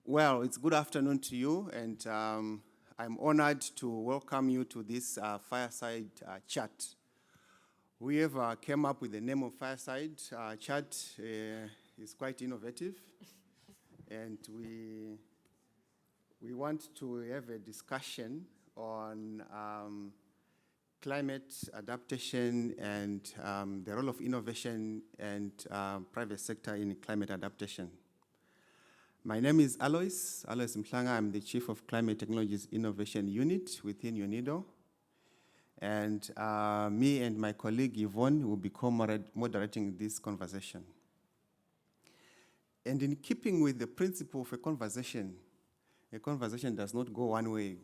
Well, it's good afternoon to you, and I'm honored to welcome you to this fireside chat. We have came up with the name of fireside chat. It's quite innovative, and we want to have a discussion on climate adaptation and the role of innovation and private sector in climate adaptation. My name is Alois Mhlanga. I'm the Chief of Climate Technologies Innovation Unit within UNIDO. And me and my colleague Yvonne will be co-moderating this conversation. And in keeping with the principle of a conversation does not go one way.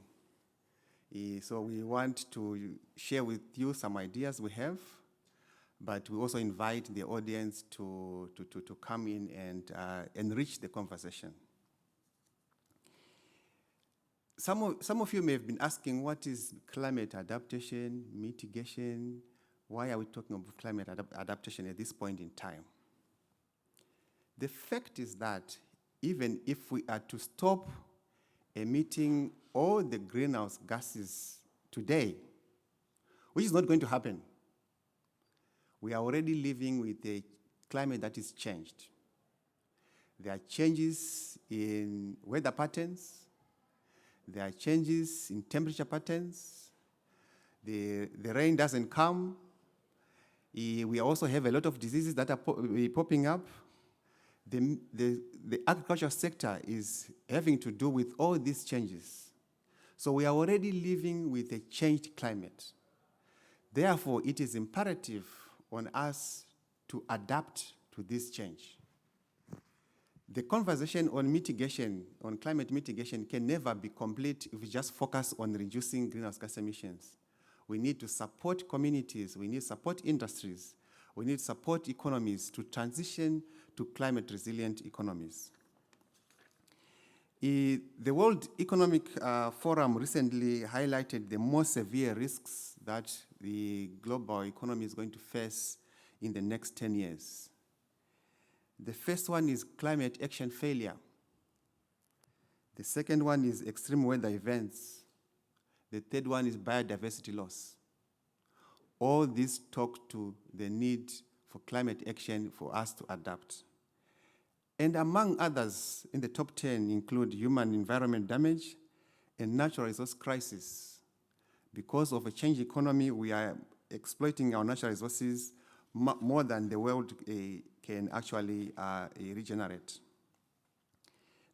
So we want to share with you some ideas we have, but we also invite the audience to come in and enrich the conversation. Some of you may have been asking, what is climate adaptation, mitigation? Why are we talking about climate adaptation at this point in time? The fact is that even if we are to stop emitting all the greenhouse gases today, which is not going to happen, we are already living with a climate that is changed. There are changes in weather patterns. There are changes in temperature patterns. The rain doesn't come. We also have a lot of diseases that are popping up. The agriculture sector is having to do with all these changes. So we are already living with a changed climate. Therefore, it is imperative on us to adapt to this change. The conversation on mitigation, on climate mitigation, can never be complete if we just focus on reducing greenhouse gas emissions. We need to support communities, we need to support industries, we need to support economies to transition to climate resilient economies. The World Economic Forum recently highlighted the most severe risks that the global economy is going to face in the next 10 years. The first one is climate action failure. The second one is extreme weather events. The third one is biodiversity loss. All these talk to the need for climate action for us to adapt. And among others, in the top 10 include human environment damage and natural resource crisis. Because of a changed economy, we are exploiting our natural resources more than the world can actually regenerate.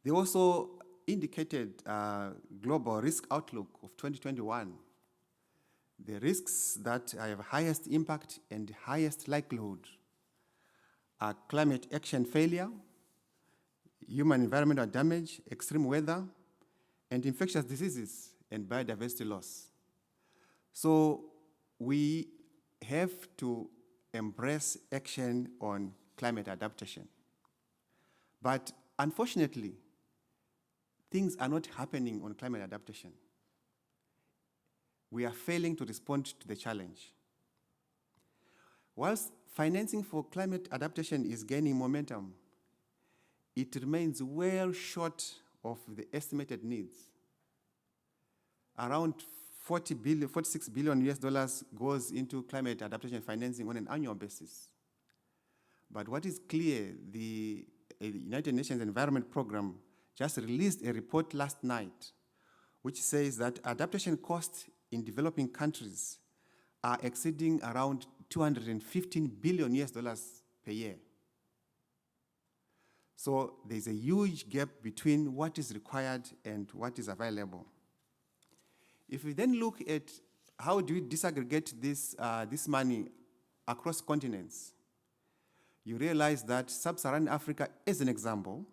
They also indicated global risk outlook of 2021. The risks that have highest impact and highest likelihood are climate action failure, human environmental damage, extreme weather, and infectious diseases and biodiversity loss. So we have to embrace action on climate adaptation. But unfortunately, things are not happening on climate adaptation. We are failing to respond to the challenge. Whilst financing for climate adaptation is gaining momentum, it remains well short of the estimated needs. Around 46 billion US dollars goes into climate adaptation financing on an annual basis. But what is clear, the United Nations Environment Programme just released a report last night which says that adaptation costs in developing countries are exceeding around 215 billion US dollars per year. So there's a huge gap between what is required and what is available. If we then look at how do we disaggregate this money across continents, you realize that sub-Saharan Africa, as an example,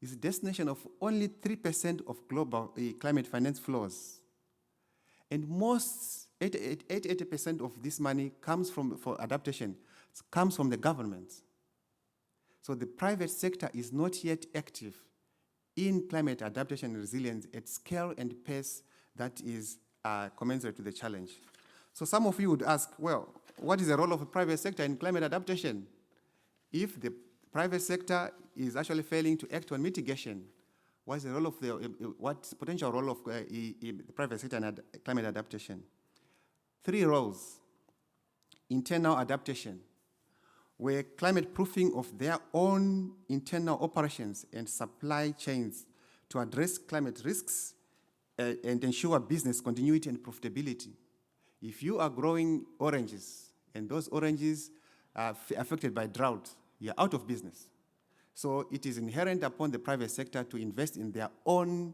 is a destination of only 3% of global climate finance flows. And most, 80% of this money comes for adaptation, comes from the governments. So the private sector is not yet active in climate adaptation and resilience at scale and pace that is commensurate to the challenge. So some of you would ask, well, what is the role of the private sector in climate adaptation? If the private sector is actually failing to act on mitigation, What's the role of what potential role of the private sector in climate adaptation? 3 roles. Internal adaptation, where climate proofing of their own internal operations and supply chains to address climate risks and ensure business continuity and profitability. If you are growing oranges and those oranges are affected by drought, you're out of business. So it is inherent upon the private sector to invest in their own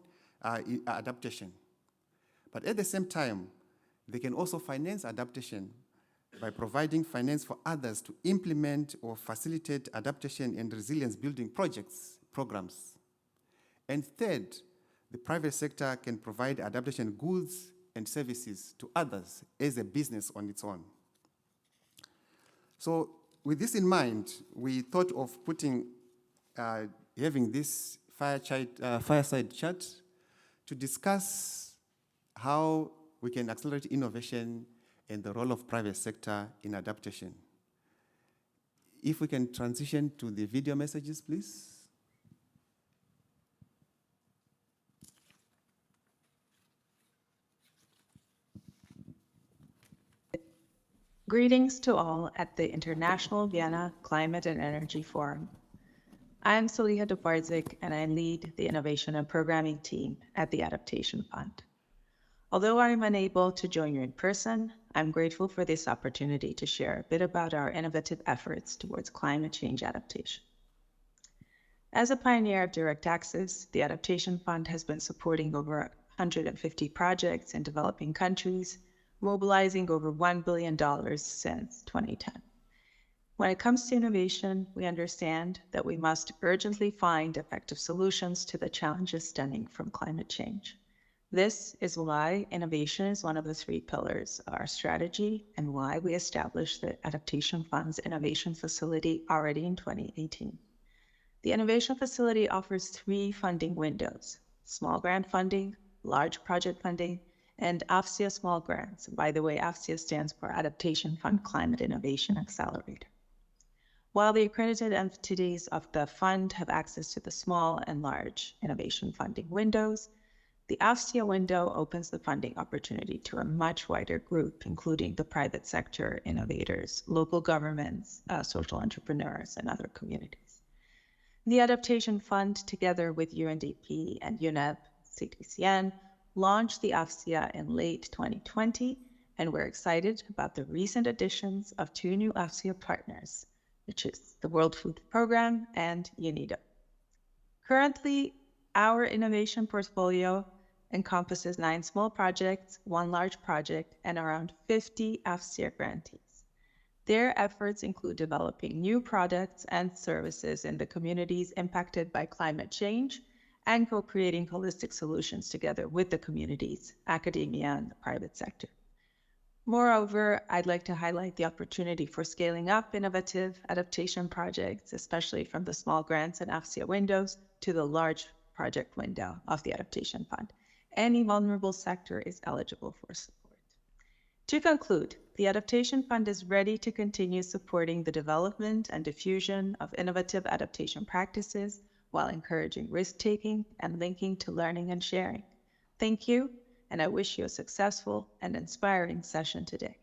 adaptation. But at the same time, they can also finance adaptation by providing finance for others to implement or facilitate adaptation and resilience building programs. And third, the private sector can provide adaptation goods and services to others as a business on its own. So with this in mind, we thought of having this fireside chat to discuss how we can accelerate innovation and the role of private sector in adaptation. If we can transition to the video messages, please. Greetings to all at the International Vienna Climate and Energy Forum. I am Saliha Dubardzik, and I lead the Innovation and Programming team at the Adaptation Fund. Although I am unable to join you in person, I'm grateful for this opportunity to share a bit about our innovative efforts towards climate change adaptation. As a pioneer of direct access, the Adaptation Fund has been supporting over 150 projects in developing countries, mobilizing over $1 billion since 2010. When it comes to innovation, we understand that we must urgently find effective solutions to the challenges stemming from climate change. This is why innovation is one of the 3 pillars of our strategy and why we established the Adaptation Fund's Innovation Facility already in 2018. The Innovation Facility offers 3 funding windows: small grant funding, large project funding, and AFCIA small grants. By the way, AFCIA stands for Adaptation Fund Climate Innovation Accelerator. While the accredited entities of the fund have access to the small and large innovation funding windows, the AFCIA window opens the funding opportunity to a much wider group, including the private sector, innovators, local governments, social entrepreneurs, and other communities. The Adaptation Fund, together with UNDP and UNEP, CTCN, launched the AFCIA in late 2020, and we're excited about the recent additions of 2 new AFCIA partners, which is the World Food Programme and UNIDO. Currently, our innovation portfolio encompasses 9 small projects, 1 large project, and around 50 AFCIA grantees. Their efforts include developing new products and services in the communities impacted by climate change and co-creating holistic solutions together with the communities, academia, and the private sector. Moreover, I'd like to highlight the opportunity for scaling up innovative adaptation projects, especially from the small grants and AFCIA windows to the large project window of the Adaptation Fund. Any vulnerable sector is eligible for support. To conclude, the Adaptation Fund is ready to continue supporting the development and diffusion of innovative adaptation practices while encouraging risk-taking and linking to learning and sharing. Thank you, and I wish you a successful and inspiring session today.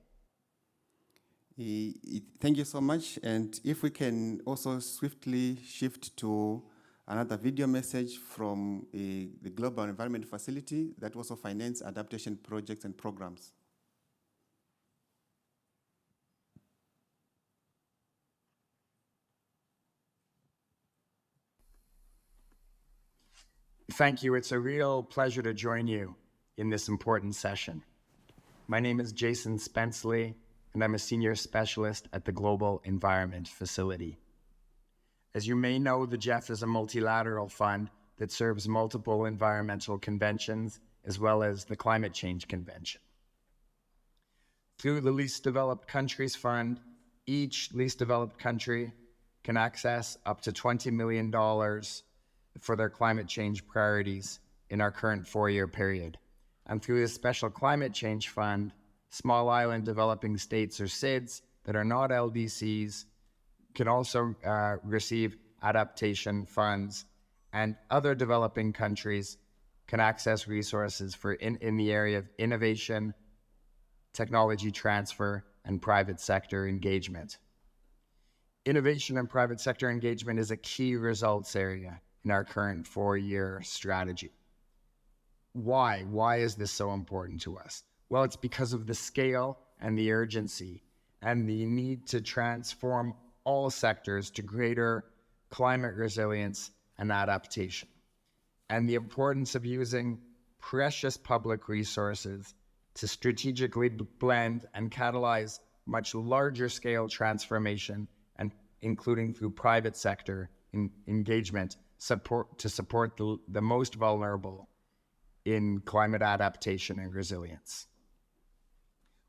Thank you so much. And if we can also swiftly shift to another video message from the Global Environment Facility that also finances adaptation projects and programs. Thank you. It's a real pleasure to join you in this important session. My name is Jason Spenceley, and I'm a senior specialist at the Global Environment Facility. As you may know, the GEF is a multilateral fund that serves multiple environmental conventions, as well as the Climate Change Convention. Through the Least Developed Countries Fund, each least developed country can access up to $20 million for their climate change priorities in our current 4-year period. And through the Special Climate Change Fund, small island developing states, or SIDS, that are not LDCs can also receive adaptation funds and other developing countries can access resources for in the area of innovation, technology transfer, and private sector engagement. Innovation and private sector engagement is a key results area in our current 4-year strategy. Why? Why is this so important to us? Well, it's because of the scale and the urgency and the need to transform all sectors to greater climate resilience and adaptation, and the importance of using precious public resources to strategically blend and catalyze much larger scale transformation, and including through private sector engagement to support the most vulnerable in climate adaptation and resilience.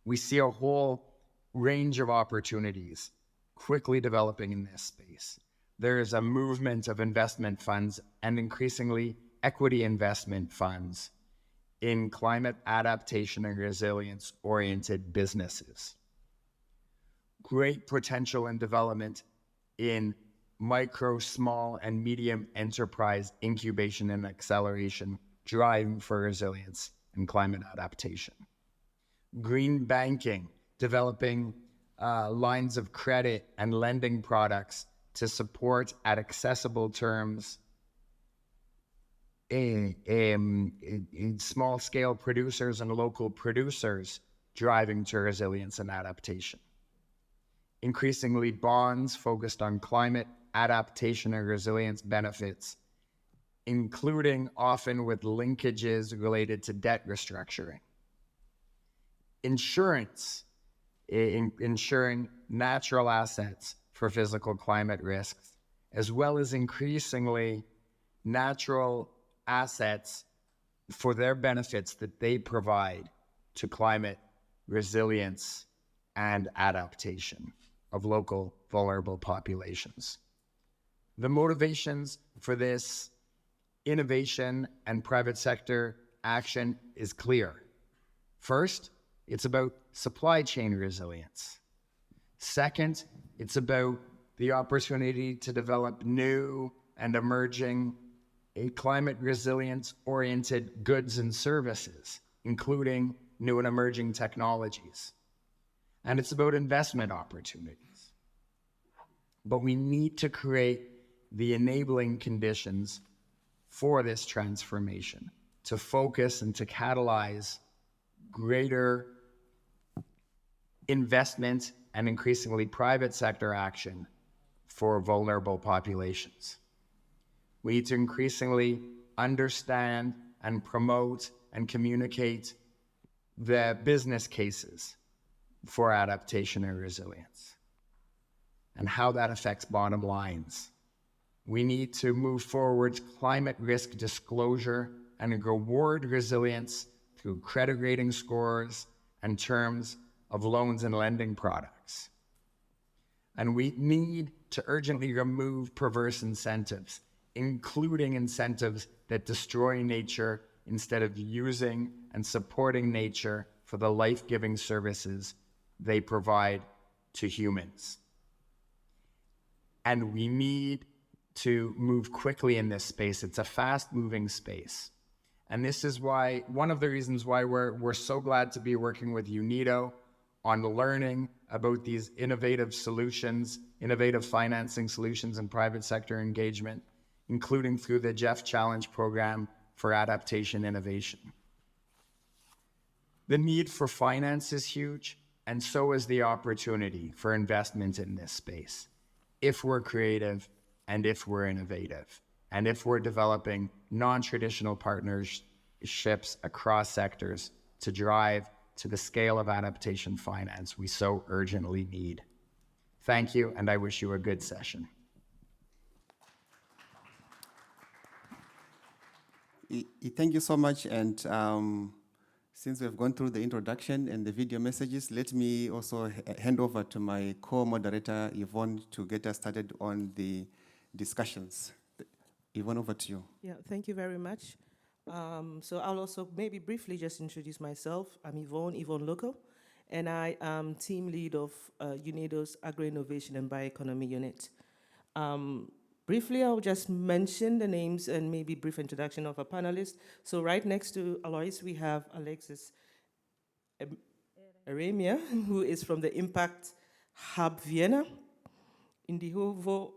We see a whole range of opportunities quickly developing in this space. There is a movement of investment funds and increasingly equity investment funds in climate adaptation and resilience oriented businesses. Great potential and development in micro, small, and medium enterprise incubation and acceleration, driving for resilience and climate adaptation. Green banking, developing lines of credit and lending products to support at accessible terms in small-scale producers and local producers, driving to resilience and adaptation. Increasingly, bonds focused on climate adaptation and resilience benefits, including often with linkages related to debt restructuring. Insurance, insuring natural assets for physical climate risks, as well as increasingly natural assets for their benefits that they provide to climate resilience and adaptation of local vulnerable populations. The motivations for this innovation and private sector action is clear. First, it's about supply chain resilience. Second, it's about the opportunity to develop new and emerging climate resilience-oriented goods and services, including new and emerging technologies. And it's about investment opportunities. But we need to create the enabling conditions for this transformation, to focus and to catalyze greater investment and increasingly private sector action for vulnerable populations. We need to increasingly understand and promote and communicate the business cases for adaptation and resilience and how that affects bottom lines. We need to move forward climate risk disclosure and reward resilience through credit rating scores and terms of loans and lending products. And we need to urgently remove perverse incentives, including incentives that destroy nature instead of using and supporting nature for the life-giving services they provide to humans. And we need to move quickly in this space. It's a fast-moving space. And this is why, one of the reasons why we're so glad to be working with UNIDO on learning about these innovative solutions, innovative financing solutions and private sector engagement, including through the Jeff Challenge program for adaptation innovation. The need for finance is huge, and so is the opportunity for investment in this space, if we're creative and if we're innovative, and if we're developing non-traditional partnerships across sectors to drive to the scale of adaptation finance we so urgently need. Thank you, and I wish you a good session. Thank you so much. And since we've gone through the introduction and the video messages, let me also hand over to my co-moderator, Yvonne, to get us started on the discussions. Yvonne, over to you. Yeah, thank you very much. So I'll also maybe briefly just introduce myself. I'm Yvonne Loco, and I am team lead of UNIDO's Agro-Innovation and Bioeconomy Unit. Briefly, I'll just mention the names and maybe brief introduction of our panelists. So right next to Alois, we have Alexis Aramia, who is from the Impact Hub Vienna. Indihovo,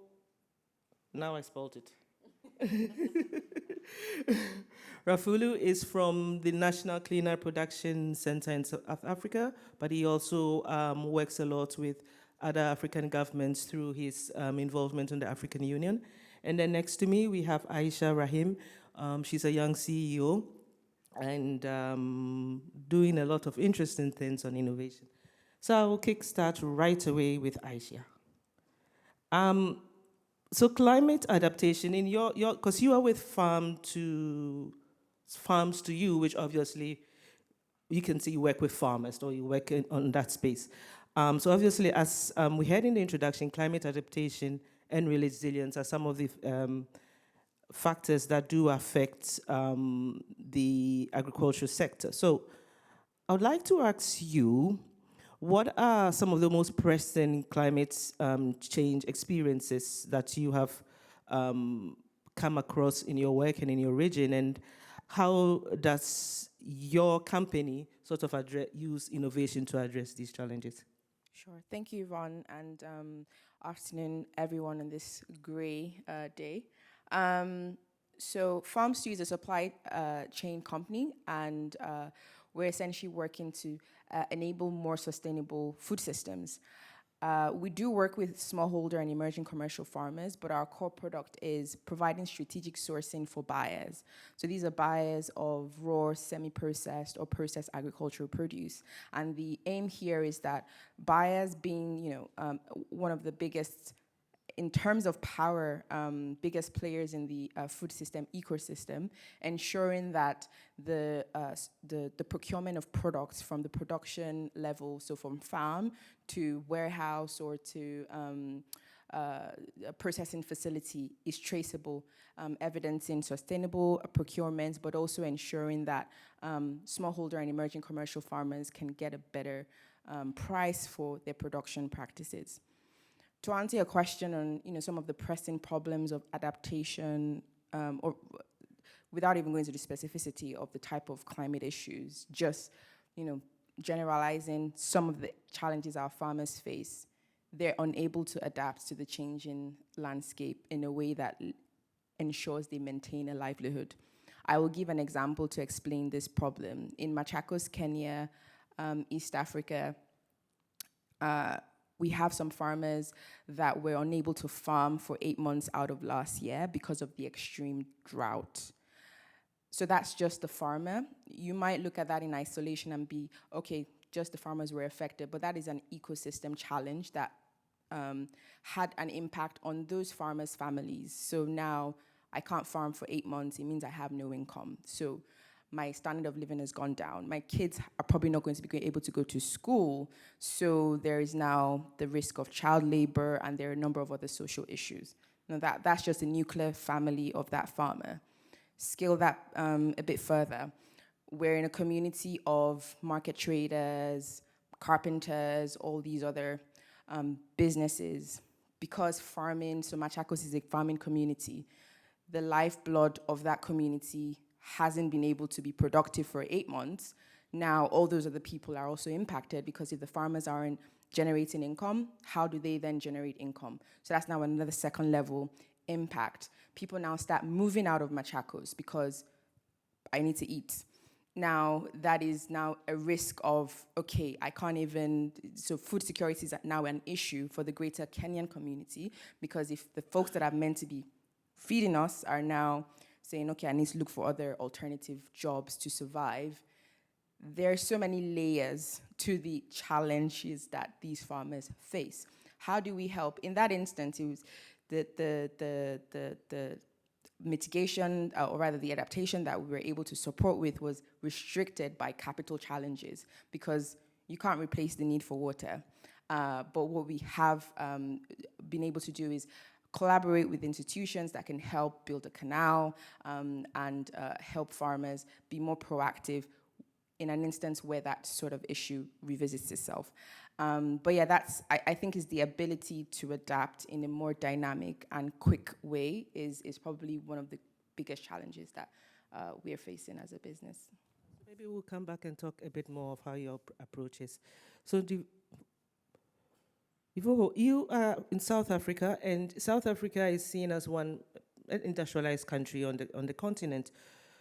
now I spelled it. Rafulu is from the National Cleaner Production Center in South Africa, but he also works a lot with other African governments through his involvement in the African Union. And then next to me, we have Aisha Rahim. She's a young CEO and doing a lot of interesting things on innovation. So I will kickstart right away with Aisha. So climate adaptation in your because you are with farms to you, which obviously you can see you work with farmers or you work on that space. So obviously, as we had in the introduction, climate adaptation and resilience are some of the factors that do affect the agricultural sector. So I would like to ask you, what are some of the most pressing climate change experiences that you have come across in your work and in your region, and how does your company sort of use innovation to address these challenges? Sure. Thank you, Yvonne, and afternoon, everyone, on this grey day. So Farm2 is a supply chain company, and we're essentially working to enable more sustainable food systems. We do work with smallholder and emerging commercial farmers, but our core product is providing strategic sourcing for buyers. So these are buyers of raw, semi-processed, or processed agricultural produce. And the aim here is that buyers, being one of the biggest, in terms of power, biggest players in the food system ecosystem, ensuring that the procurement of products from the production level, so from farm to warehouse or to a processing facility, is traceable, evidencing sustainable procurement, but also ensuring that smallholder and emerging commercial farmers can get a better price for their production practices. To answer your question on some of the pressing problems of adaptation, or without even going into the specificity of the type of climate issues, just generalizing some of the challenges our farmers face, they're unable to adapt to the changing landscape in a way that ensures they maintain a livelihood. I will give an example to explain this problem. In Machakos, Kenya, East Africa, we have some farmers that were unable to farm for 8 months out of last year because of the extreme drought. So that's just the farmer. You might look at that in isolation and be, okay, just the farmers were affected, but that is an ecosystem challenge that had an impact on those farmers' families. So now I can't farm for 8 months, it means I have no income. So my standard of living has gone down. My kids are probably not going to be able to go to school, so there is now the risk of child labor, and there are a number of other social issues. Now that's just a nuclear family of that farmer. Scale that a bit further. We're in a community of market traders, carpenters, all these other businesses. Because farming, so Machakos is a farming community, the lifeblood of that community hasn't been able to be productive for 8 months. Now all those other people are also impacted, because if the farmers aren't generating income, how do they then generate income? So that's now another second level impact. People now start moving out of Machakos because I need to eat. Now that is now a risk of, okay, I can't even, so food security is now an issue for the greater Kenyan community, because if the folks that are meant to be feeding us are now saying, okay, I need to look for other alternative jobs to survive, there are so many layers to the challenges that these farmers face. How do we help? In that instance, it was the mitigation, or rather the adaptation that we were able to support with, was restricted by capital challenges, because you can't replace the need for water. But what we have been able to do is collaborate with institutions that can help build a canal and help farmers be more proactive in an instance where that sort of issue revisits itself. But yeah, I think is the ability to adapt in a more dynamic and quick way is probably one of the biggest challenges that we are facing as a business. Maybe we'll come back and talk a bit more of how your approach is. So you are in South Africa, and South Africa is seen as an industrialized country on the continent.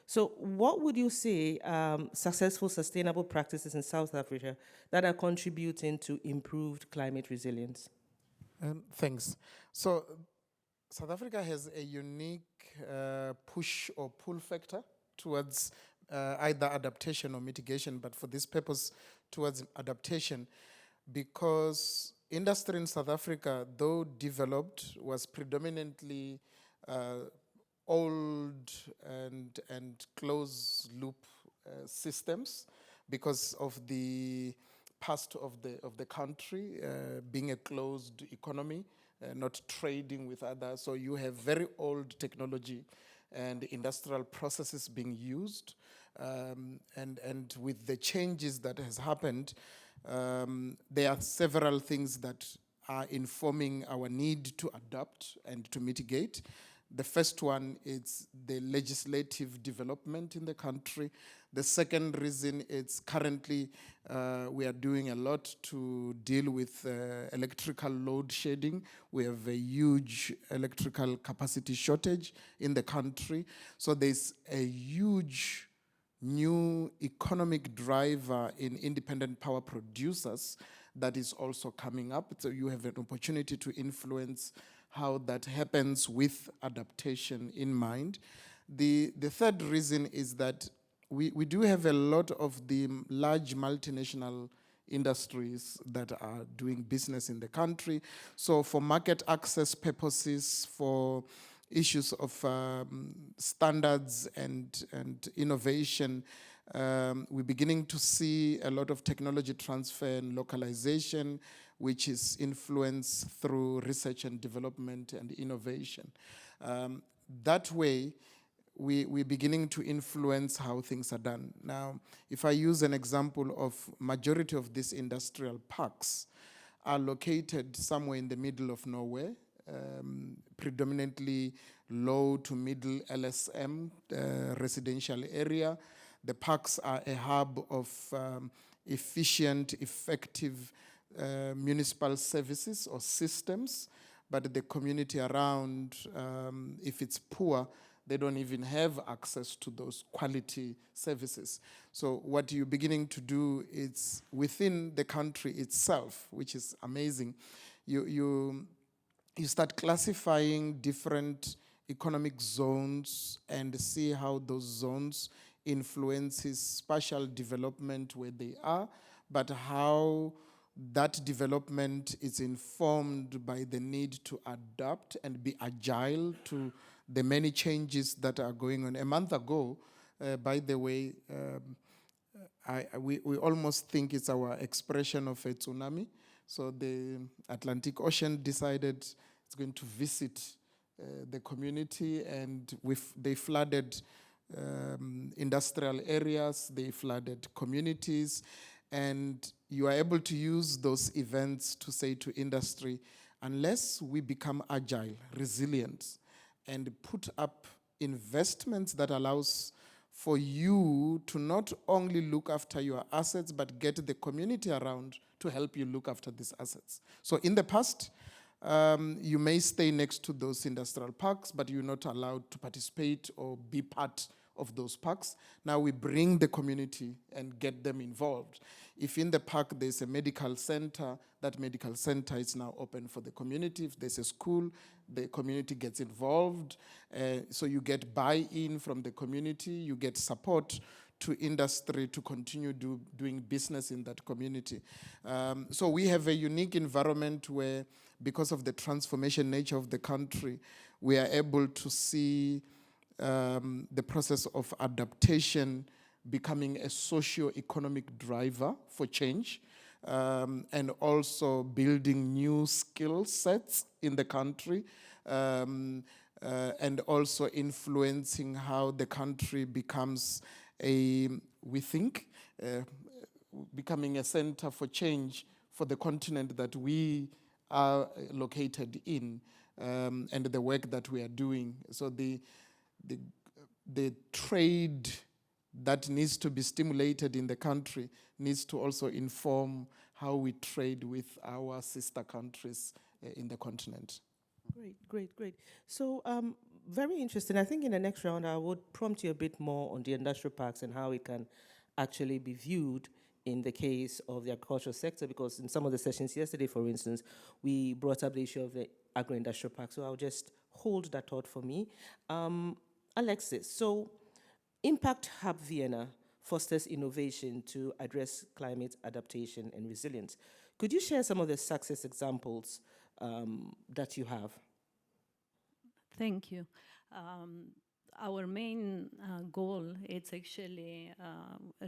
So what would you say successful sustainable practices in South Africa that are contributing to improved climate resilience? Thanks. So South Africa has a unique push or pull factor towards either adaptation or mitigation, but for this purpose, towards adaptation, because industry in South Africa, though developed, was predominantly old and closed loop systems because of the past of the country being a closed economy, not trading with others. So you have very old technology and industrial processes being used. And with the changes that has happened, there are several things that are informing our need to adapt and to mitigate. The first one is the legislative development in the country. The second reason is currently we are doing a lot to deal with electrical load shedding. We have a huge electrical capacity shortage in the country. So there's a huge new economic driver in independent power producers that is also coming up. So you have an opportunity to influence how that happens with adaptation in mind. The third reason is that we do have a lot of the large multinational industries that are doing business in the country. So for market access purposes, for issues of standards and innovation, we're beginning to see a lot of technology transfer and localization, which is influenced through research and development and innovation. That way, we're beginning to influence how things are done. Now, if I use an example of majority of these industrial parks are located somewhere in the middle of nowhere, predominantly low to middle LSM residential area. The parks are a hub of efficient, effective municipal services or systems, but the community around, if it's poor, they don't even have access to those quality services. So what you're beginning to do is within the country itself, which is amazing, you start classifying different economic zones and see how those zones influences spatial development where they are, but how that development is informed by the need to adapt and be agile to the many changes that are going on. A month ago, by the way, we almost think it's our expression of a tsunami. So the Atlantic Ocean decided it's going to visit the community, and they flooded industrial areas, they flooded communities, and you are able to use those events to say to industry, unless we become agile, resilient, and put up investments that allows for you to not only look after your assets, but get the community around to help you look after these assets. So in the past, you may stay next to those industrial parks, but you're not allowed to participate or be part of those parks. Now we bring the community and get them involved. If in the park there's a medical center, that medical center is now open for the community. If there's a school, the community gets involved. So you get buy-in from the community, you get support to industry to continue doing business in that community. So we have a unique environment where, because of the transformation nature of the country, we are able to see the process of adaptation becoming a socio-economic driver for change, and also building new skill sets in the country, and also influencing how the country becomes becoming a center for change for the continent that we are located in, and the work that we are doing. So the trade that needs to be stimulated in the country needs to also inform how we trade with our sister countries in the continent. Great. So, very interesting. I think in the next round, I would prompt you a bit more on the industrial parks and how it can actually be viewed in the case of the agricultural sector, because in some of the sessions yesterday, for instance, we brought up the issue of the agro-industrial park. So I'll just hold that thought for me. Alexis, so Impact Hub Vienna fosters innovation to address climate adaptation and resilience. Could you share some of the success examples that you have? Thank you. Our main goal is actually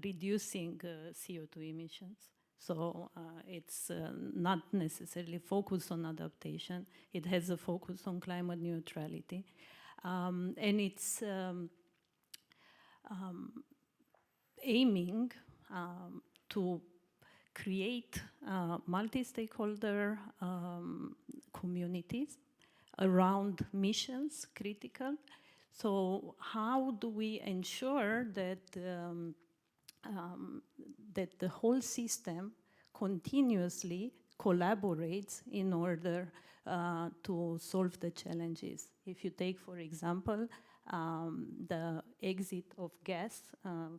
reducing CO2 emissions. So it's not necessarily focused on adaptation. It has a focus on climate neutrality. And it's aiming to create multi-stakeholder communities around missions, critical. So how do we ensure that that the whole system continuously collaborates in order to solve the challenges? If you take, for example, the exit of gas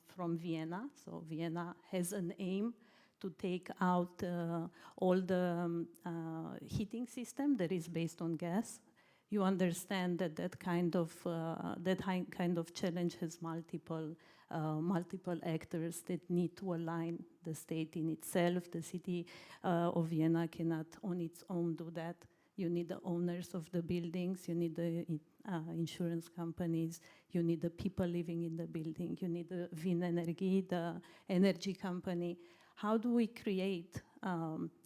from Vienna. So Vienna has an aim to take out all the heating system that is based on gas. You understand that that kind of challenge has multiple actors that need to align. The state in itself, the city of Vienna cannot on its own do that. You need the owners of the buildings, you need the insurance companies, you need the people living in the building, you need the Vienna Energy, the energy company. How do we create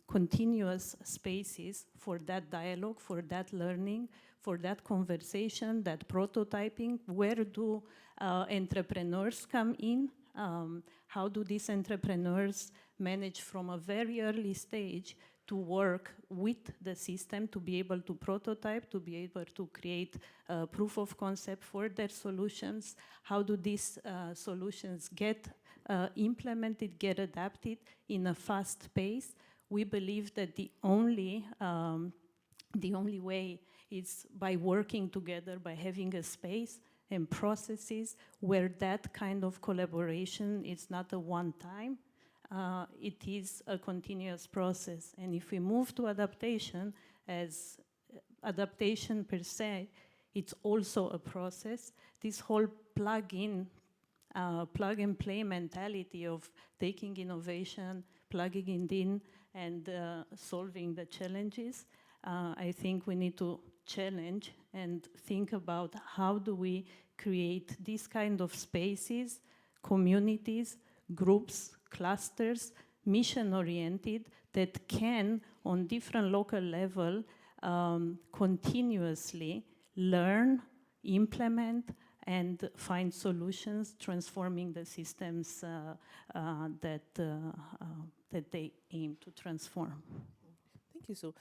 continuous spaces for that dialogue, for that learning, for that conversation, that prototyping? Where do entrepreneurs come in? How do these entrepreneurs manage from a very early stage to work with the system, to be able to prototype, to be able to create proof of concept for their solutions? How do these solutions get implemented, get adapted in a fast pace? We believe that the only way is by working together, by having a space and processes where that kind of collaboration is not a one-time, it is a continuous process. And if we move to adaptation, as adaptation per se, it's also a process. This whole plug and play mentality of taking innovation, plugging it in, and solving the challenges, I think we need to challenge and think about how do we create these kind of spaces, communities, groups, clusters, mission-oriented, that can, on different local level, continuously learn, implement, and find solutions, transforming the systems that they aim to transform. Thank you. So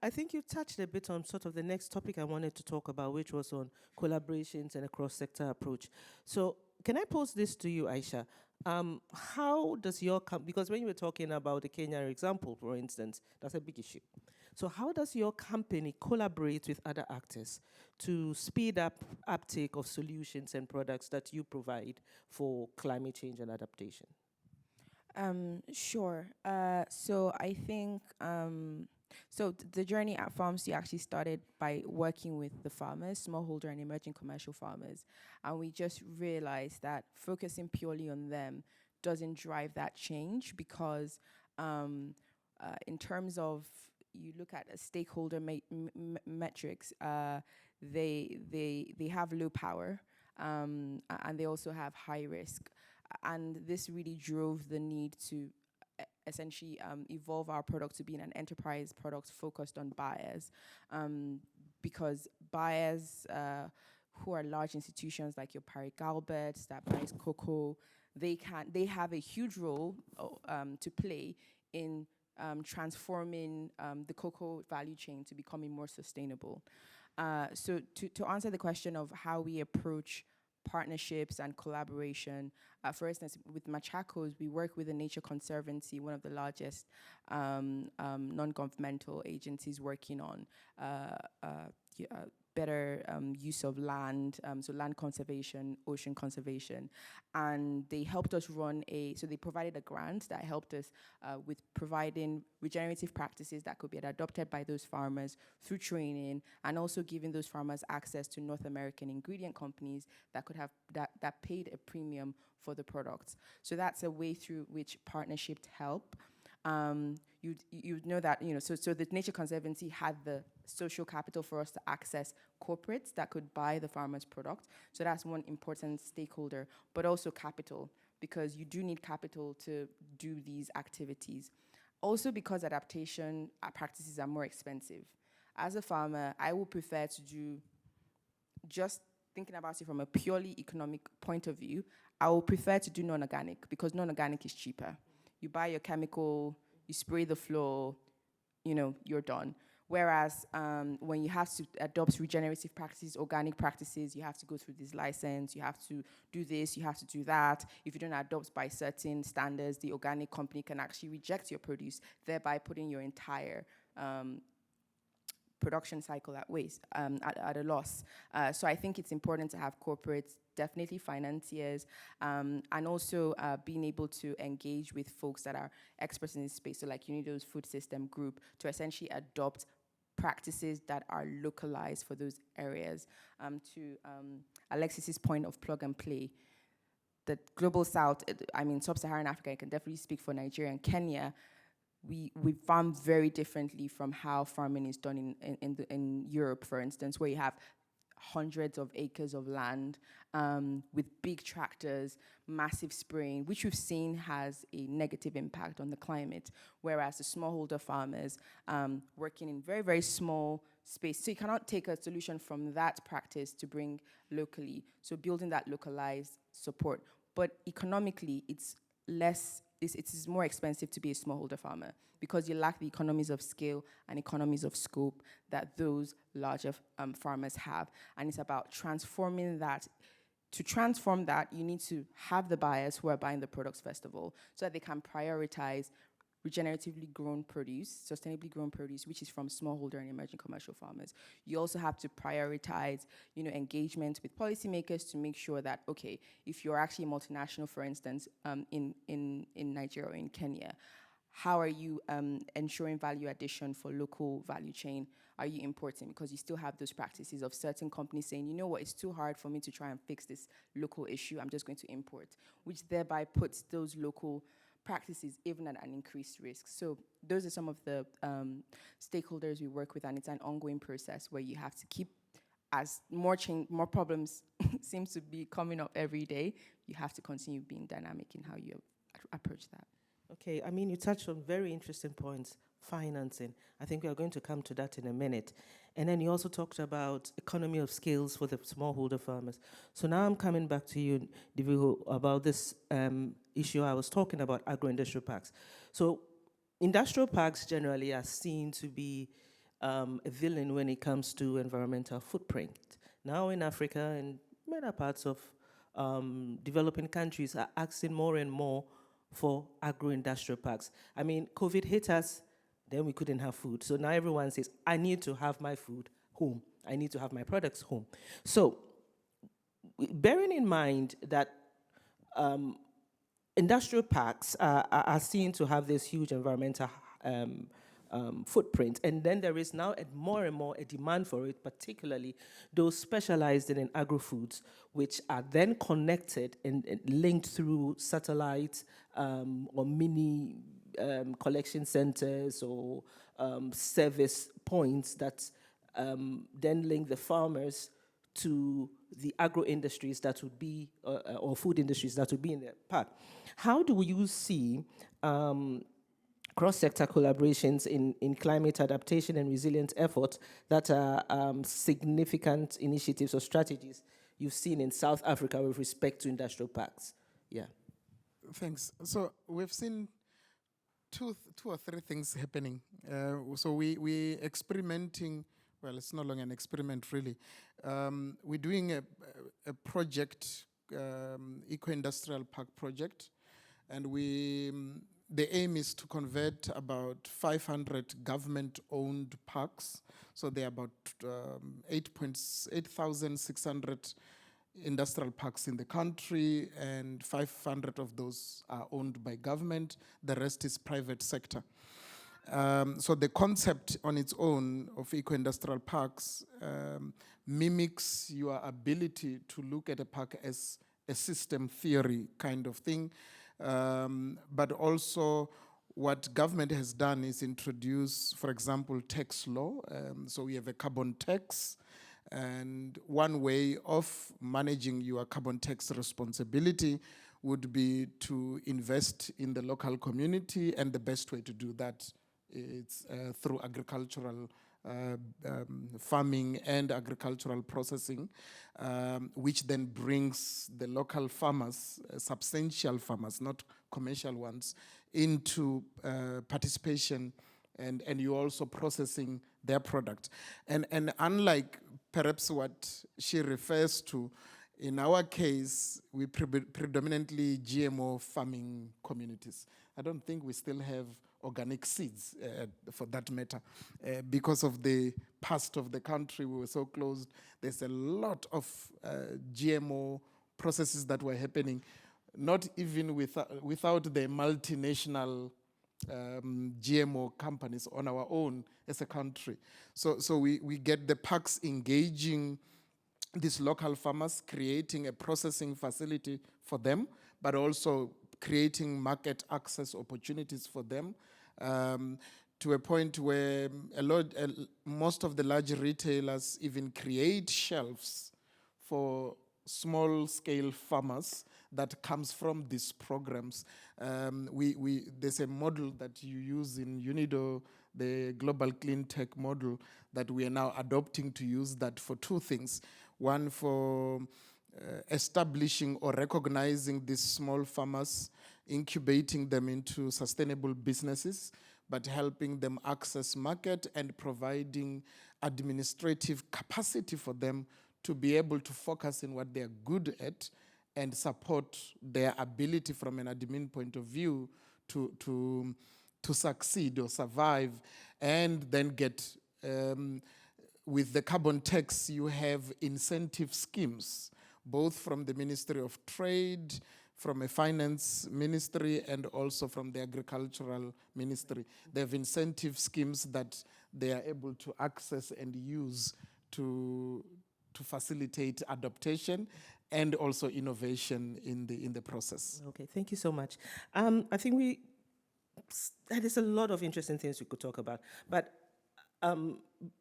I think you touched a bit on sort of the next topic I wanted to talk about, which was on collaborations and a cross-sector approach. So can I pose this to you, Aisha? How does your because when you were talking about the Kenya example, for instance, that's a big issue. So how does your company collaborate with other actors to speed up uptake of solutions and products that you provide for climate change and adaptation? Sure. So I think, so the journey at Farmsy actually started by working with the farmers, smallholder and emerging commercial farmers. And we just realized that focusing purely on them doesn't drive that change, because in terms of, you look at a stakeholder metrics, they have low power, and they also have high risk. And this really drove the need to essentially evolve our product to be an enterprise product focused on buyers, because buyers who are large institutions like your Parry Galberts that buys cocoa, they have a huge role to play in transforming the cocoa value chain to becoming more sustainable. So to answer the question of how we approach partnerships and collaboration, for instance, with Machacos, we work with the Nature Conservancy, one of the largest non-governmental agencies working on better use of land, so land conservation, ocean conservation. And they helped us so they provided a grant that helped us with providing regenerative practices that could be adopted by those farmers through training, and also giving those farmers access to North American ingredient companies that could have, that paid a premium for the products. So that's a way through which partnerships help. You'd know that, so the Nature Conservancy had the social capital for us to access corporates that could buy the farmer's product. So that's one important stakeholder, but also capital, because you do need capital to do these activities. Also because adaptation practices are more expensive. As a farmer, I would prefer to do, just thinking about it from a purely economic point of view, I would prefer to do non-organic, because non-organic is cheaper. You buy your chemical, you spray the floor, you're done. Whereas when you have to adopt regenerative practices, organic practices, you have to go through this license, you have to do this, you have to do that. If you don't adopt by certain standards, the organic company can actually reject your produce, thereby putting your entire production cycle at waste, at a loss. So I think it's important to have corporates, definitely financiers, and also being able to engage with folks that are experts in this space. So like UNIDO's food system group, to essentially adopt practices that are localized for those areas. To Alexis's point of plug and play, the global south, sub-Saharan Africa, I can definitely speak for Nigeria and Kenya, we farm very differently from how farming is done in Europe, for instance, where you have hundreds of acres of land with big tractors, massive spraying, which we've seen has a negative impact on the climate, whereas the smallholder farmers working in very, very small space. So you cannot take a solution from that practice to bring locally. So building that localized support. But economically, it's more expensive to be a smallholder farmer because you lack the economies of scale and economies of scope that those larger farmers have. And it's about transforming that. To transform that, you need to have the buyers who are buying the products, first of all, so that they can prioritize regeneratively grown produce, sustainably grown produce, which is from smallholder and emerging commercial farmers. You also have to prioritize, engagement with policymakers to make sure that, okay, if you're actually a multinational, for instance, in Nigeria or in Kenya, how are you ensuring value addition for local value chain? Are you importing? Because you still have those practices of certain companies saying, you know what, it's too hard for me to try and fix this local issue, I'm just going to import, which thereby puts those local practices even at an increased risk. So those are some of the stakeholders we work with, and it's an ongoing process where you have to keep, as more problems seems to be coming up every day, you have to continue being dynamic in how you approach that. Okay, you touched on very interesting points. Financing. I think we are going to come to that in a minute. And then you also talked about economy of scales for the smallholder farmers. So now I'm coming back to you, Diviho, about this issue I was talking about, agro-industrial parks. So industrial parks generally are seen to be a villain when it comes to environmental footprint. Now in Africa and many parts of developing countries are asking more and more for agro-industrial parks. COVID hit us, then we couldn't have food. So now everyone says, I need to have my food home. I need to have my products home. So bearing in mind that industrial parks are seen to have this huge environmental footprint, and then there is now more and more a demand for it, particularly those specialized in agro-foods, which are then connected and linked through satellites or mini collection centers or service points that then link the farmers to the agro-industries that would be, or food industries that would be in the park. How do you see cross-sector collaborations in climate adaptation and resilience efforts that are significant initiatives or strategies you've seen in South Africa with respect to industrial parks? Yeah. Thanks. So we've seen two or three things happening. So we experimenting. Well, it's no longer an experiment, really. We're doing a project, eco-industrial park project, and the aim is to convert about 500 government-owned parks. So there are about 8,600 industrial parks in the country, and 500 of those are owned by government. The rest is private sector. So the concept on its own of eco-industrial parks mimics your ability to look at a park as a system theory kind of thing. But also what government has done is introduce, for example, tax law. So we have a carbon tax. And one way of managing your carbon tax responsibility would be to invest in the local community, and the best way to do that is through agricultural farming and agricultural processing, which then brings the local farmers, substantial farmers, not commercial ones, into participation, and you're also processing their product. And unlike perhaps what she refers to, in our case, we predominantly GMO farming communities. I don't think we still have organic seeds, for that matter. Because of the past of the country, we were so closed. There's a lot of GMO processes that were happening, not even without the multinational GMO companies on our own as a country. So we get the parks engaging these local farmers, creating a processing facility for them, but also creating market access opportunities for them, to a point where most of the large retailers even create shelves for small-scale farmers that comes from these programs. There's a model that you use in UNIDO, the Global Clean Tech model, that we are now adopting to use that for two things. One, for establishing or recognizing these small farmers, incubating them into sustainable businesses, but helping them access market and providing administrative capacity for them to be able to focus in what they're good at and support their ability from an admin point of view to succeed or survive, and then get, with the carbon tax, you have incentive schemes, both from the Ministry of Trade, from a finance ministry, and also from the agricultural ministry. They have incentive schemes that they are able to access and use to facilitate adaptation and also innovation in the process. Okay, thank you so much. I think there's a lot of interesting things we could talk about, but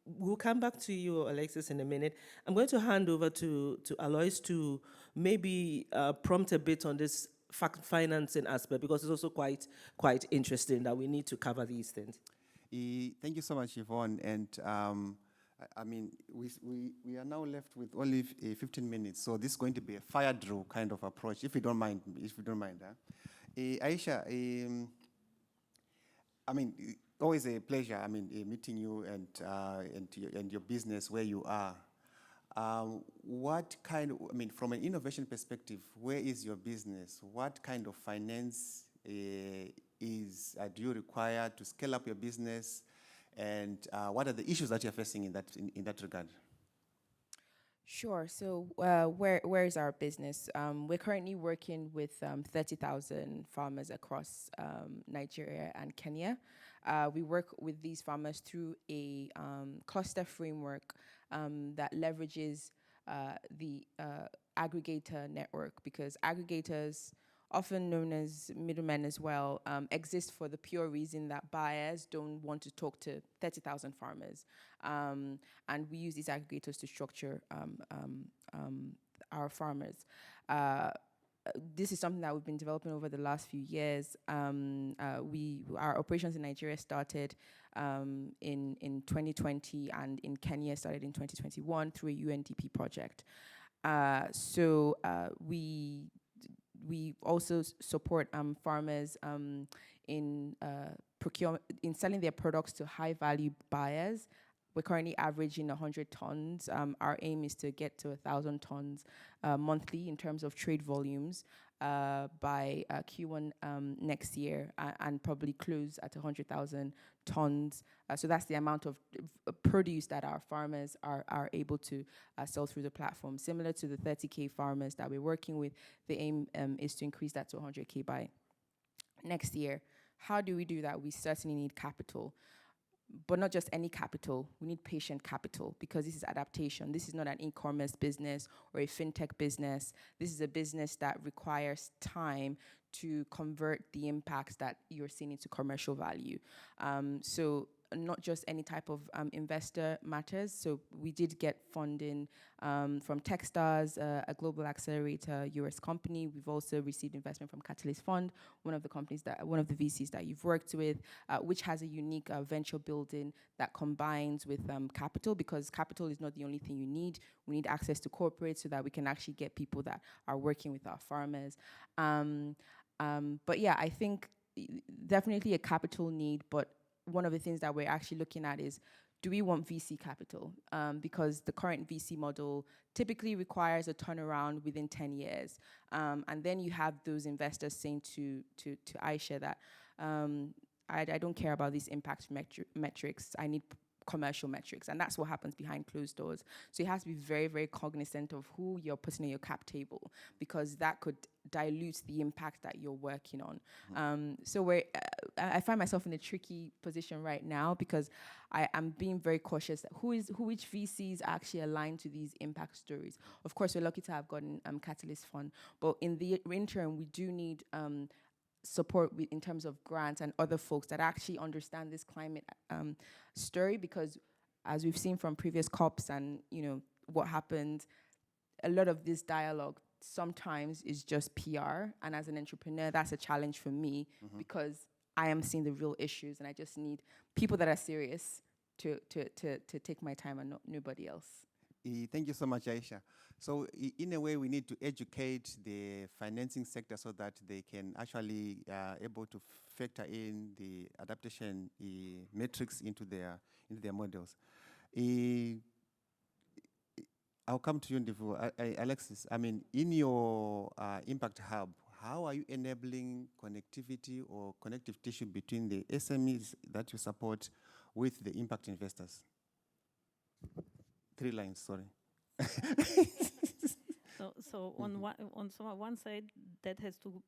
we'll come back to you, Alexis, in a minute. I'm going to hand over to Alois to maybe prompt a bit on this financing aspect, because it's also quite interesting that we need to cover these things. Thank you so much, Yvonne. And I mean, we are now left with only 15 minutes, so this is going to be a fire drill kind of approach, if you don't mind. Aisha, I mean, always a pleasure. I mean, meeting you and your business where you are. What kind of, I mean, from an innovation perspective, where is your business? What kind of finance do you require to scale up your business? And what are the issues that you're facing in that regard? Sure. So where is our business? We're currently working with 30,000 farmers across Nigeria and Kenya. We work with these farmers through a cluster framework that leverages the aggregator network, because aggregators, often known as middlemen as well, exist for the pure reason that buyers don't want to talk to 30,000 farmers. And we use these aggregators to structure our farmers. This is something that we've been developing over the last few years. Our operations in Nigeria started in 2020, and in Kenya started in 2021 through a UNDP project. We also support farmers in procurement, in selling their products to high value buyers. We're currently averaging 100 tons. Our aim is to get to 1,000 tons monthly in terms of trade volumes by Q1 next year, and probably close at 100,000 tons. So that's the amount of produce that our farmers are able to sell through the platform. Similar to the 30K farmers that we're working with, the aim is to increase that to 100K by next year. How do we do that? We certainly need capital. But not just any capital, we need patient capital, because this is adaptation. This is not an e-commerce business or a fintech business. This is a business that requires time to convert the impacts that you're seeing into commercial value. So not just any type of investor matters. So we did get funding from Techstars, a global accelerator US company. We've also received investment from Catalyze Fund, one of the VCs that you've worked with, which has a unique venture building that combines with capital, because capital is not the only thing you need. We need access to corporates so that we can actually get people that are working with our farmers. But yeah, I think definitely a capital need, but one of the things that we're actually looking at is, do we want VC capital? Because the current VC model typically requires a turnaround within 10 years. And then you have those investors saying to Aisha that I don't care about these impact metrics. I need commercial metrics. And that's what happens behind closed doors. So you have to be very, very cognizant of who you're putting in your cap table, because that could dilute the impact that you're working on. So I find myself in a tricky position right now, because I am being very cautious that which VCs are actually aligned to these impact stories. Of course, we're lucky to have gotten Catalyze Fund, but in the interim, we do need support in terms of grants and other folks that actually understand this climate story, because as we've seen from previous COPs and what happened, a lot of this dialogue sometimes is just PR, and as an entrepreneur, that's a challenge for me, because I am seeing the real issues, and I just need people that are serious to take my time, and nobody else. Thank you so much, Aisha. So in a way, we need to educate the financing sector so that they can actually able to factor in the adaptation metrics into their models. I'll come to you, Ndivu. Alexis, I mean, in your Impact Hub, how are you enabling connectivity or connective tissue between the SMEs that you support with the impact investors? 3 lines, sorry. So on one side, that has to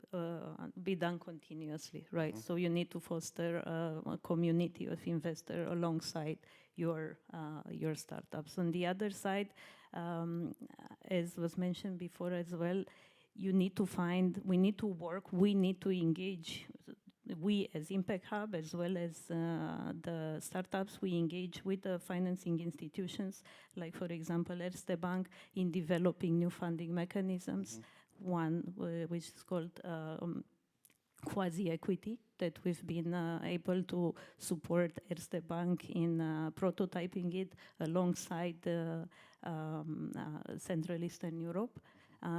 be done continuously, right? So you need to foster a community of investors alongside your startups. On the other side, as was mentioned before as well, we need to engage. We as Impact Hub, as well as the startups, we engage with the financing institutions, like for example, Erste Bank, in developing new funding mechanisms. One which is called quasi-equity, that we've been able to support Erste Bank in prototyping it alongside Central Eastern Europe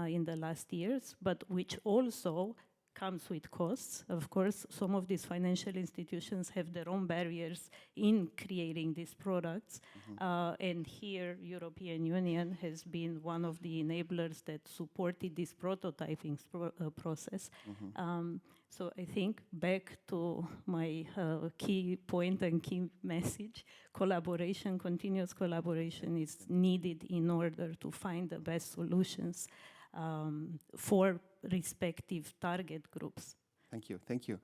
in the last years, but which also comes with costs. Of course, some of these financial institutions have their own barriers in creating these products. And here, European Union has been one of the enablers that supported this prototyping process. So I think back to my key point and key message, collaboration, continuous collaboration is needed in order to find the best solutions for respective target groups. Thank you, thank you.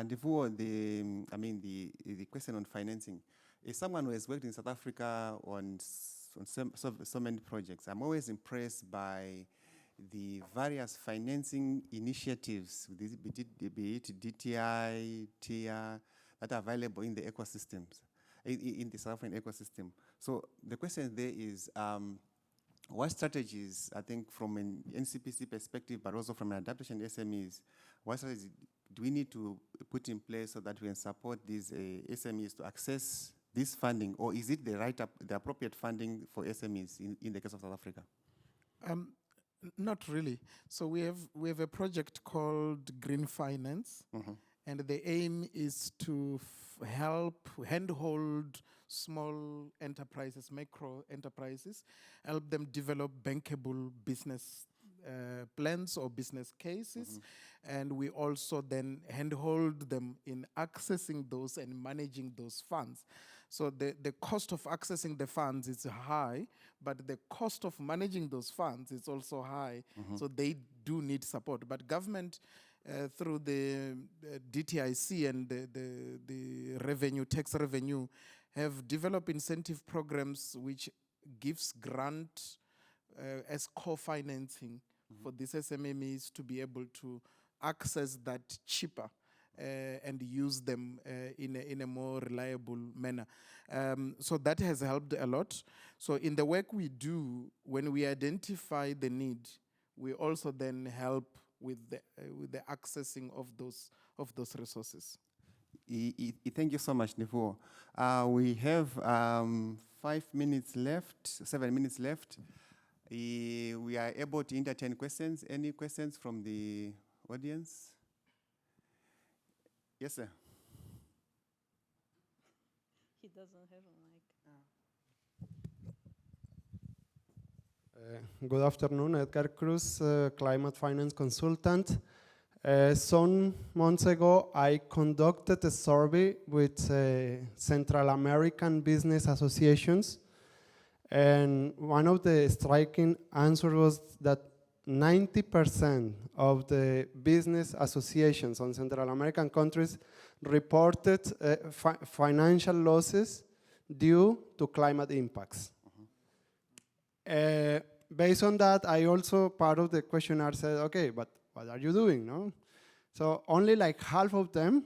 Before the question on financing, as someone who has worked in South Africa on so many projects, I'm always impressed by the various financing initiatives, be it DTI, TIA, that are available in the ecosystems, in the South African ecosystem. So the question there is, what strategies, I think from an NCPC perspective, but also from an adaptation SMEs, what strategies do we need to put in place so that we can support these SMEs to access this funding, or is it the appropriate funding for SMEs in the case of South Africa? Not really. So we have a project called Green Finance, And the aim is to help handhold small enterprises, micro enterprises, help them develop bankable business plans or business cases. And we also then handhold them in accessing those and managing those funds. So the cost of accessing the funds is high, but the cost of managing those funds is also high. So they do need support. But government, through the DTIC and the revenue, tax revenue, have developed incentive programs which gives grant as co-financing for these SMMEs to be able to access that cheaper and use them in a more reliable manner. So that has helped a lot. So in the work we do, when we identify the need, we also then help with the accessing of those resources. Thank you so much, Nivo. We have 5 minutes left, 7 minutes left. We are able to entertain questions. Any questions from the audience? Yes, sir. He doesn't have a mic. Good afternoon, Edgar Cruz, climate finance consultant. Some months ago, I conducted a survey with Central American business associations, and one of the striking answers was that 90% of the business associations on Central American countries reported financial losses due to climate impacts. Based on that, I also, part of the questionnaire said, okay, but what are you doing, no? So only like half of them,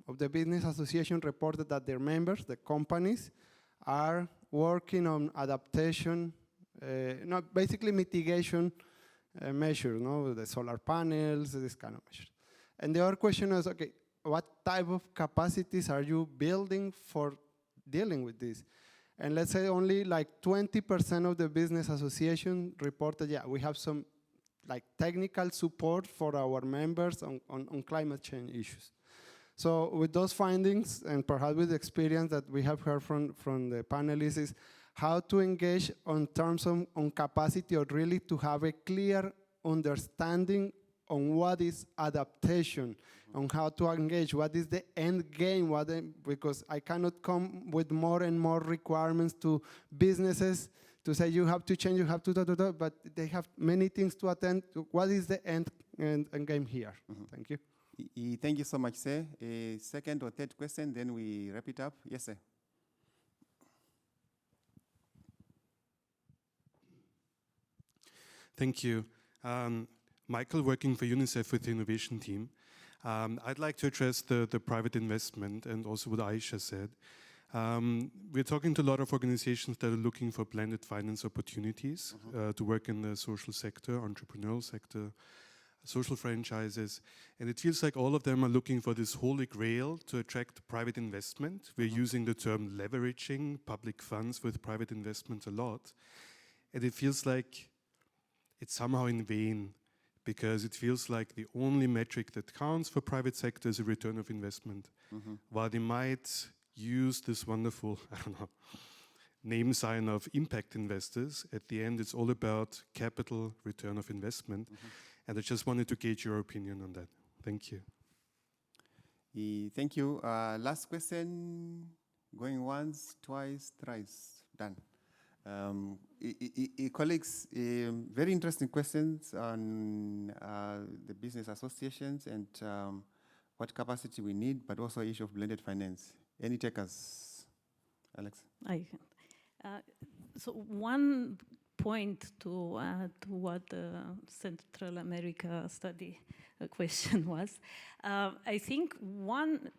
of the business association, reported that their members, the companies, are working on adaptation, basically mitigation measures, no? The solar panels, this kind of measures. And the other question is, okay, what type of capacities are you building for dealing with this? And let's say only like 20% of the business association reported, yeah, we have some like technical support for our members on climate change issues. So with those findings, and perhaps with the experience that we have heard from the panelists, is how to engage on terms of on capacity, or really to have a clear understanding on what is adaptation, on how to engage, what is the end game, because I cannot come with more and more requirements to businesses to say you have to change, you have to but they have many things to attend to. What is the end game here? Thank you. Thank you so much, sir. A second or third question, then we wrap it up. Yes, sir. Thank you. Michael, working for UNICEF with the innovation team. I'd like to address the private investment and also what Aisha said. We're talking to a lot of organizations that are looking for blended finance opportunities to work in the social sector, entrepreneurial sector, social franchises. And it feels like all of them are looking for this holy grail to attract private investment. We're using the term leveraging public funds with private investment a lot. And it feels like it's somehow in vain, because it feels like the only metric that counts for private sector is a return of investment. While they might use this wonderful, I don't know, name sign of impact investors, at the end it's all about capital return of investment. And I just wanted to gauge your opinion on that. Thank you. Thank you. Last question, going once, twice, thrice, done. Colleagues, very interesting questions on the business associations and what capacity we need, but also issue of blended finance. Any takers, Alex? So one point to what the Central America study question was. I think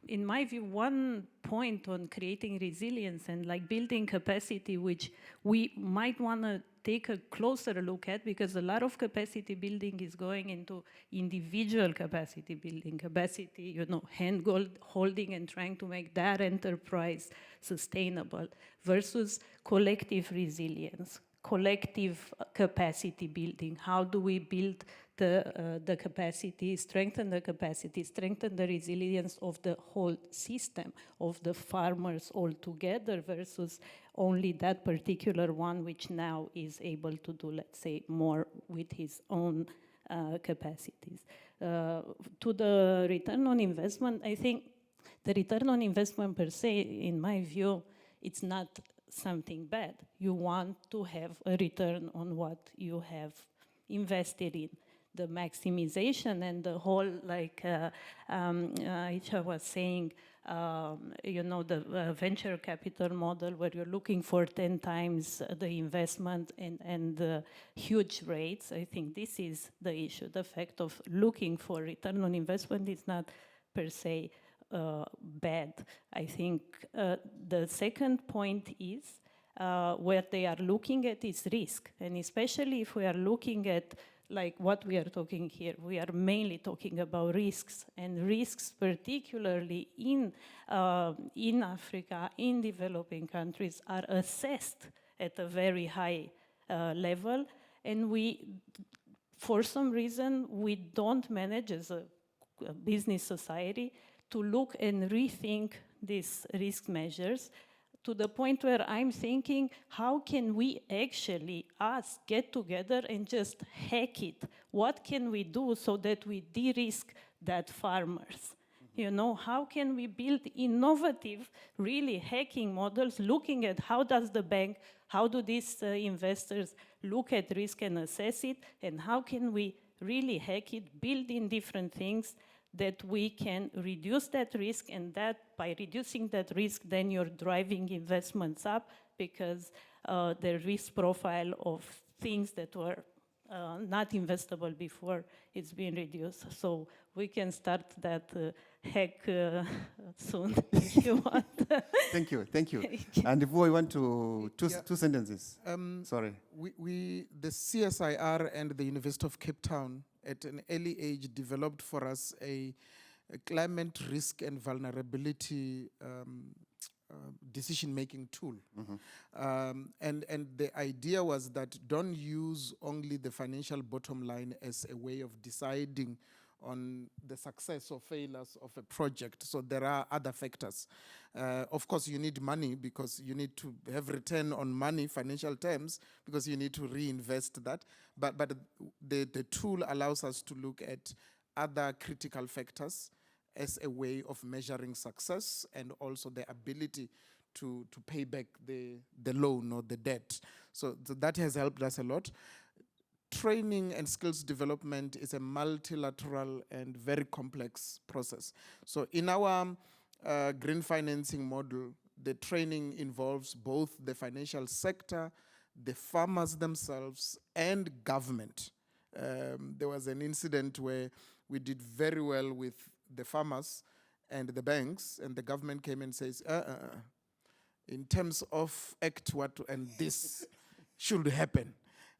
in my view, one point on creating resilience and like building capacity, which we might want to take a closer look at, because a lot of capacity building is going into individual capacity building, capacity, hand holding and trying to make that enterprise sustainable, versus collective resilience, collective capacity building. How do we build the capacity, strengthen the resilience of the whole system, of the farmers all together versus only that particular one which now is able to do, let's say, more with his own capacities. To the return on investment, I think the return on investment per se, in my view, it's not something bad. You want to have a return on what you have invested in. The maximization and the whole, like Aisha was saying, you know, the venture capital model where you're looking for 10 times the investment and the huge rates. I think this is the issue. The fact of looking for return on investment is not per se bad. I think the second point is where they are looking at is risk. And especially if we are looking at like what we are talking here, we are mainly talking about risks, and risks particularly in Africa, in developing countries, are assessed at a very high level, and we, for some reason, we don't manage as a business society to look and rethink these risk measures, to the point where I'm thinking, how can we actually, us, get together and just hack it? What can we do so that we de-risk that farmers? You know, how can we build innovative, really hacking models, looking at how does the bank, how do these investors look at risk and assess it, and how can we really hack it, build in different things that we can reduce that risk, and that by reducing that risk, then you're driving investments up because the risk profile of things that were not investable before is being reduced. So we can start that hack soon if you want. Thank you, thank you. And if we want to, two sentences. Sorry. The CSIR and the University of Cape Town at an early age developed for us a climate risk and vulnerability decision-making tool. And the idea was that don't use only the financial bottom line as a way of deciding on the success or failures of a project. So there are other factors. Of course, you need money because you need to have return on money, financial terms, because you need to reinvest that. But the tool allows us to look at other critical factors as a way of measuring success and also the ability to pay back the loan or the debt. So that has helped us a lot. Training and skills development is a multilateral and very complex process. So in our green financing model, the training involves both the financial sector, the farmers themselves, and government. There was an incident where we did very well with the farmers and the banks, and the government came and says, in terms of act what, and this should happen.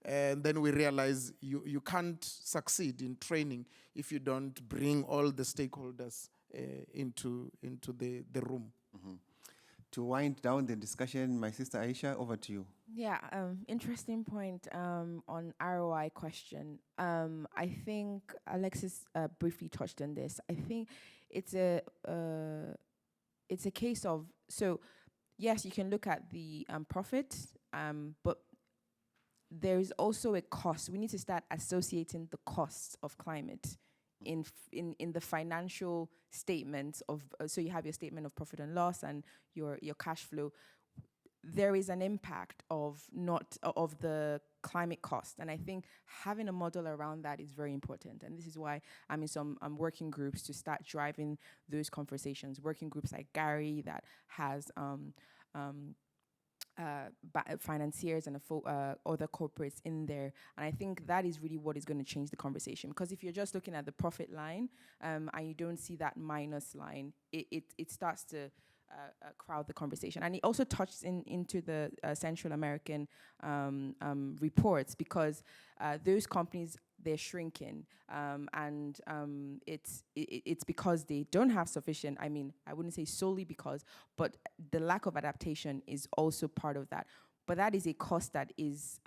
And then we realize you can't succeed in training if you don't bring all the stakeholders into the room. To wind down the discussion, my sister Aisha, over to you. Yeah, interesting point on ROI question. I think Alexis briefly touched on this. I think it's a case of, so yes, you can look at the profit, but there is also a cost. We need to start associating the costs of climate in the financial statements of, so you have your statement of profit and loss and your cash flow. There is an impact of the climate cost, and I think having a model around that is very important. And this is why I'm in some working groups to start driving those conversations. Working groups like Gary that has financiers and other corporates in there, and I think that is really what is going to change the conversation. Because if you're just looking at the profit line and you don't see that minus line, it starts to crowd the conversation. And it also touches into the Central American reports, because those companies, they're shrinking, and it's because they don't have sufficient, I mean, I wouldn't say solely because, but the lack of adaptation is also part of that. but that is a cost that is,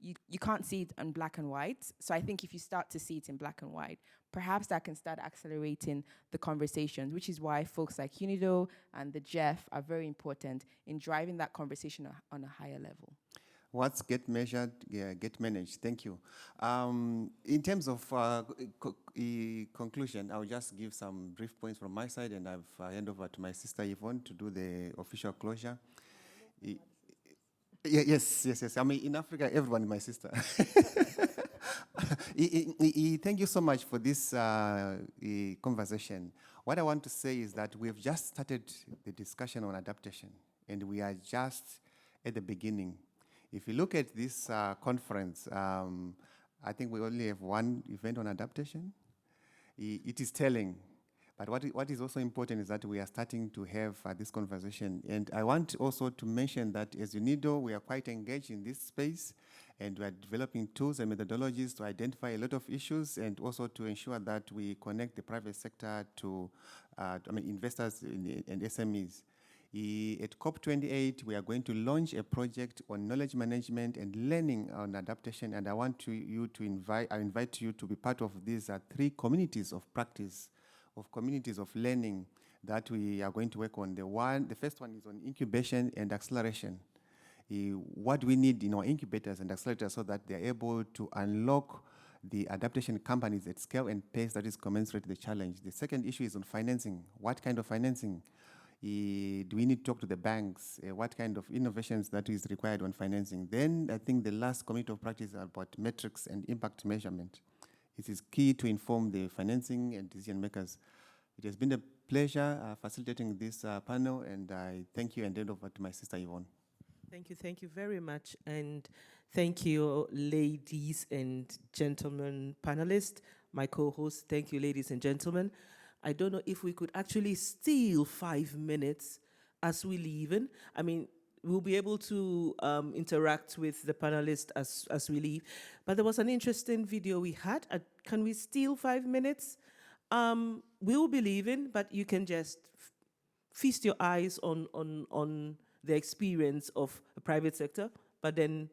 you can't see it in black and white. So I think if you start to see it in black and white, perhaps that can start accelerating the conversations, which is why folks like UNIDO and the GEF are very important in driving that conversation on a higher level. What's get measured, get managed. Thank you. In terms of conclusion, I'll just give some brief points from my side, and I've hand over to my sister Yvonne to do the official closure. Yes. I mean, in Africa, everyone is my sister. Thank you so much for this conversation. What I want to say is that we've just started the discussion on adaptation, and we are just at the beginning. If you look at this conference, I think we only have one event on adaptation. It is telling. But what is also important is that we are starting to have this conversation. And I want also to mention that as UNIDO, we are quite engaged in this space, and we are developing tools and methodologies to identify a lot of issues, and also to ensure that we connect the private sector to investors and SMEs. At COP28, we are going to launch a project on knowledge management and learning on adaptation, and I invite you to be part of these 3 communities of practice, of communities of learning that we are going to work on. The first one is on incubation and acceleration. What we need in our incubators and accelerators so that they're able to unlock the adaptation companies at scale and pace that is commensurate to the challenge. The second issue is on financing. What kind of financing? Do we need to talk to the banks? What kind of innovations that is required on financing? Then I think the last community of practice is about metrics and impact measurement. It is key to inform the financing and decision makers. It has been a pleasure facilitating this panel, and I thank you and hand over to my sister Yvonne. Thank you very much, and thank you, ladies and gentlemen panelists, my co-hosts. Thank you, ladies and gentlemen. I don't know if we could actually steal 5 minutes as we leave in. I mean, we'll be able to interact with the panelists as we leave. But there was an interesting video we had. Can we steal 5 minutes? We'll be leaving, but you can just feast your eyes on the experience of the private sector. But then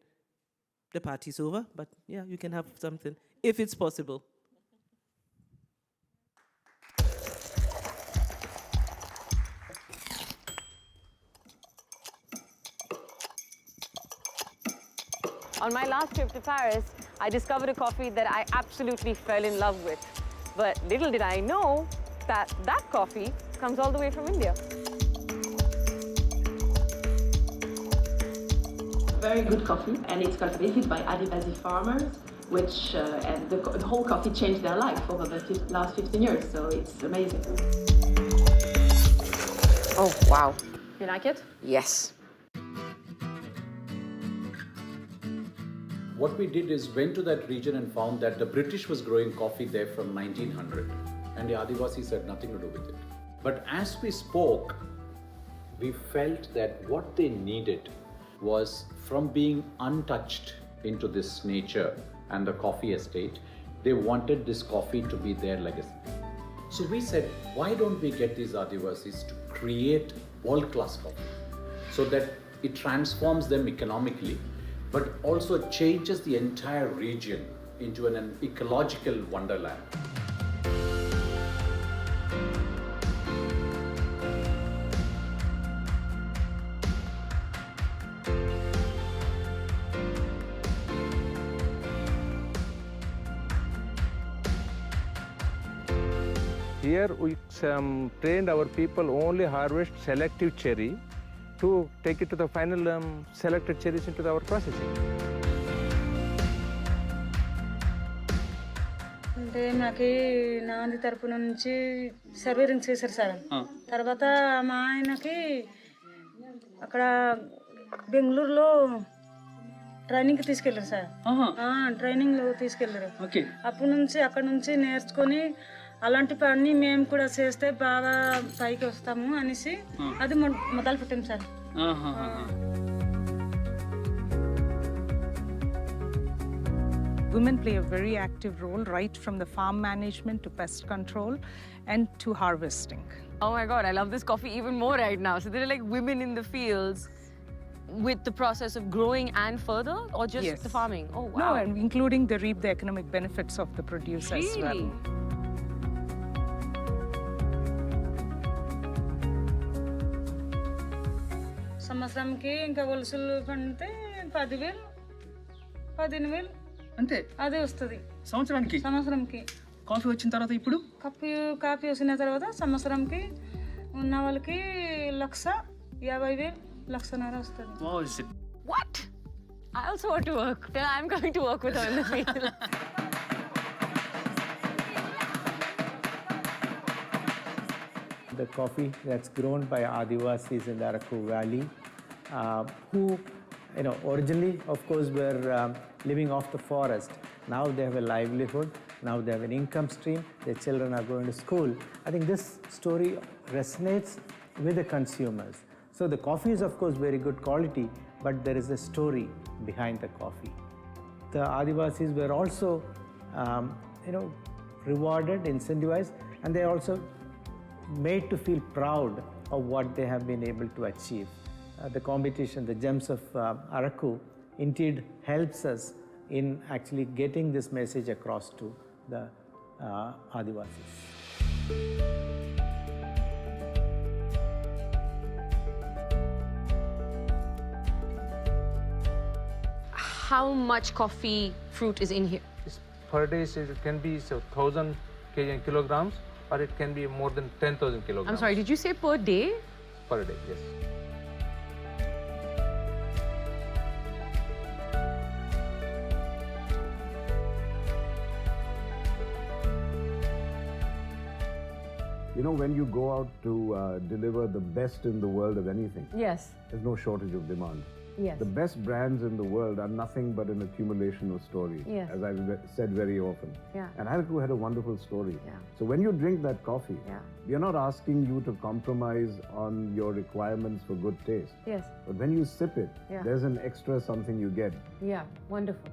the party's over. But yeah, you can have something, if it's possible. On my last trip to Paris, I discovered a coffee that I absolutely fell in love with. But little did I know that that coffee comes all the way from India. Very good coffee, and it's cultivated by Adivasi farmers, which and the whole coffee changed their life over the last 15 years, so it's amazing. Oh, wow. You like it? Yes. What we did is went to that region and found that the British was growing coffee there from 1900, and the Adivasis had nothing to do with it. But as we spoke, we felt that what they needed was, from being untouched into this nature and the coffee estate, they wanted this coffee to be their legacy. So we said, why don't we get these Adivasis to create world-class coffee so that it transforms them economically, but also changes the entire region into an ecological wonderland. Here we trained our people only harvest selective cherry to take it to the final selected cherries into our processing. అంటే మాకి నాంది తరపున నుంచి సర్వేరింగ్ చేశారు sir. తర్వాత మా ఆయనకి అక్కడ బెంగళూరులో ట్రైనింగ్కి తీసుకెళ్ళారు సార్. ట్రైనింగ్లో తీసుకెళ్ళారు. అప్పటి నుంచి అక్కడ నుంచి నేర్చుకొని అలాంటి పని మేము కూడా చేస్తే బాగా పైకి వస్తాము అనేసి అది మొదలు పెట్టాం sir. Women play a very active role right from the farm management to pest control and to harvesting. Oh my God, I love this coffee even more right now. So there are like women in the fields with the process of growing and further, or just Yes. the farming? Oh, wow. No, and including the reap the economic benefits of the produce as well. Really? సంవత్సరంకి ఇంకా గొలుసులు పండితే 10,000 15,000 అంతే అదే వస్తుంది సంవత్సరానికి. సంవత్సరంకి. Coffee వచ్చిన తర్వాత ఇప్పుడు కాఫీ వచ్చిన తర్వాత సంవత్సరంకి ఉన్న వాళ్ళకి 1,50,000 1,50,000 వస్తుంది. What? I also want to work. Then I'm going to work with her in the field. The coffee that's grown by Adivasis in the Araku Valley, who, originally, of course, were living off the forest. Now they have a livelihood. Now they have an income stream. Their children are going to school. I think this story resonates with the consumers. So the coffee is, of course, very good quality, but there is a story behind the coffee. The Adivasis were also, rewarded, incentivized, and they also made to feel proud of what they have been able to achieve. The competition, the Gems of Araku, indeed helps us in actually getting this message across to the Adivasis. How much coffee fruit is in here? Per day, it can be 1,000 kilograms, or it can be more than 10,000 kilograms. I'm sorry, did you say per day? Per day, yes. When you go out to deliver the best in the world of anything, Yes. there's no shortage of demand. Yes. The best brands in the world are nothing but an accumulation of stories, Yes. as I've said very often. Yeah. And Araku had a wonderful story. Yeah. So when you drink that coffee, Yeah. we are not asking you to compromise on your requirements for good taste. Yes. But when you sip it, Yeah. there's an extra something you get. Yeah, wonderful.